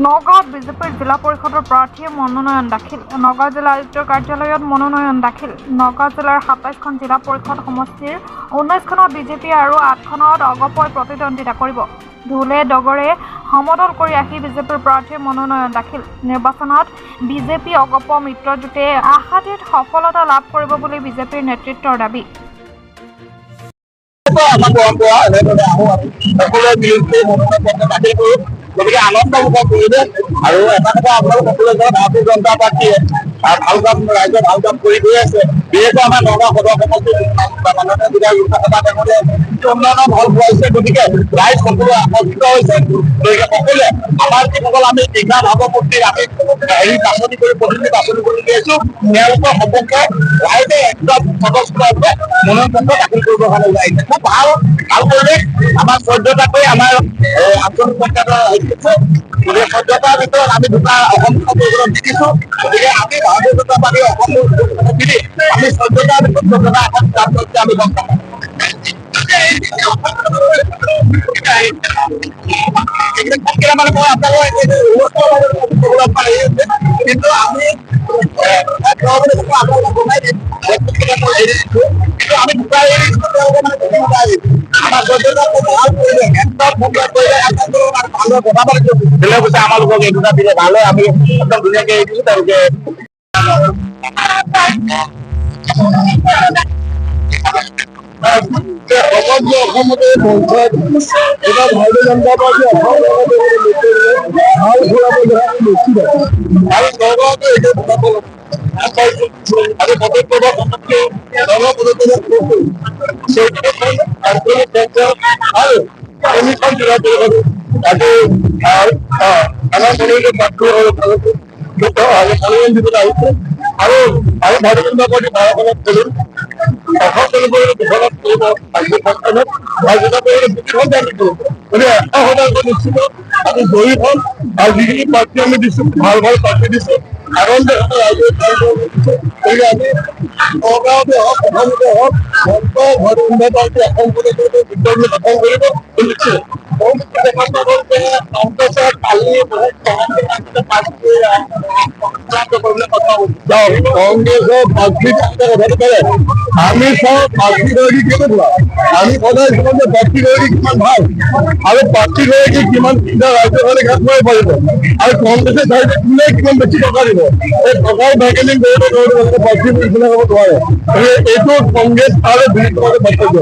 নগাঁৱত বিজেপিৰ জিলা পৰিষদৰ প্ৰাৰ্থীয়ে মনোনয়ন দাখিল। নগাঁও জিলা আয়ুক্তৰ কাৰ্যালয়ত মনোনয়ন দাখিল। নগাঁও জিলাৰ ২৭খন জিলা পৰিষদ সমষ্টিৰ ১৯খনত বিজেপি আৰু ৮খনত অগপই প্ৰতিদ্বন্দ্বিতা কৰিব। ঢোলে ডগৰে সমদল কৰি আহি বিজেপিৰ প্ৰাৰ্থীয়ে মনোনয়ন দাখিল। নিৰ্বাচনত বিজেপি অগপ মিত্ৰজোঁটে আশাতীত সফলতা লাভ কৰিব বুলি বিজেপিৰ নেতৃত্বৰ দাবী। গতিকে আনন্দ উপভোগ কৰিলে আৰু এটা কথা আপোনালোক সকলোৱে ভাৰতীয় জনতা পাৰ্টীয়ে ভাল কাম ৰাইজে ভাল কাম কৰি গৈ আছে। বিশেষকৈ আমাৰ নগাঁও সদৰ সমষ্টিৰ মাননীয় বিধায়ক লোকসভা তেওঁলোকে উন্নয়নৰ ফল পোৱাইছে। গতিকে ৰাইজ সকলোৱে আকৰ্ষিত হৈছে। গতিকে সকলোৱে আমাৰ যিসকল আমি দীঘা ভাৱমূৰ্তিৰ আমি বাছনি কৰি প্ৰতিনিধি বাছনি কৰি দিছো তেওঁলোকৰ সপক্ষে ৰাইজে একদম স্বতঃস্ফূৰ্তভাৱে মনোনয়ন পত্ৰ দাখিল কৰিবৰ কাৰণে ওলাইছে। খুব ভাল পৰিৱেশ। আমাৰ ১৪টাকৈ আমাৰ আঞ্চলিক পঞ্চায়তৰ গতিকে ১৪টাৰ ভিতৰত আমি দুটা অসম জিকিছো। গতিকে আমি ভাৰতীয় জনতা পাৰ্টি অসম মিলি আমি ১৪টাৰ ভিতৰত ১৪টা আসন লাভ কৰিছে আমি গম পাওঁ। মানে মই আপোনালোকৰ কিন্তু আমি বনাই দিম কিন্তু আমি দুটা আমাৰ ১৪টা ভাল পৰিৱেশ একদম সুন্দৰ পৰিৱেশ ভালদৰে কথা পাতিছো। বেলেগ কৈছে আমালোকক এই দুটা দিলে ভাল হয়। আমি একদম ধুনীয়াকে এৰি দিছো তেওঁলোকে সমগ্ৰ অসমতে পঞ্চায়ত এবাৰ ভাৰতীয় জনতা পাৰ্টি অসম ভাল ঘূৰাব নিশ্চিত আৰু নগাঁৱতো এতিয়া ঘূৰাব আৰু তিনিখন জিলা পৰিষদ আজি আমাৰ মনোনীত প্ৰাৰ্থী দিবলৈ আহিছে আৰু ভাৰতীয় জনতা পাৰ্টি ভাৰতখনত চলিম অসম চলিবলৈ ঘোষণা কৰিব ৰাজ্যখনত ভাৰতীয় জনতা পাৰ্টি নিশ্চিত আমি জয়ী হম আৰু যিখিনি প্ৰাৰ্থী আমি দিছো ভাল ভাল প্ৰাৰ্থী দিছো আনন্দ ৰাইজে আমি নগাঁৱতে হওক অসমতে হওক ভাৰতীয় জনতা পাৰ্টি অসম গঠন কৰিব নিশ্চিত। কংগ্ৰেছৰ প্ৰাৰ্থী কথাটো কৰে আমি চাওঁ প্ৰাৰ্থীগৰাকী কেনেকুৱা। আমি সদায় চাওঁ যে প্ৰাৰ্থীগৰাকী কিমান ভাল আৰু প্ৰাৰ্থীগৰাকী কিমান ৰাজ্যৰ কাৰণে কাম কৰিব পাৰিব আৰু কংগ্ৰেছে চাইছে কোনে কিমান বেছি টকা দিব। এই টকাৰ বাৰ্গেনিং কৰোঁতে প্ৰাৰ্থী ঘোষণা কৰিব নোৱাৰে। এইটো কংগ্ৰেছ আৰু বিৰোধী দলৰ বক্তব্য।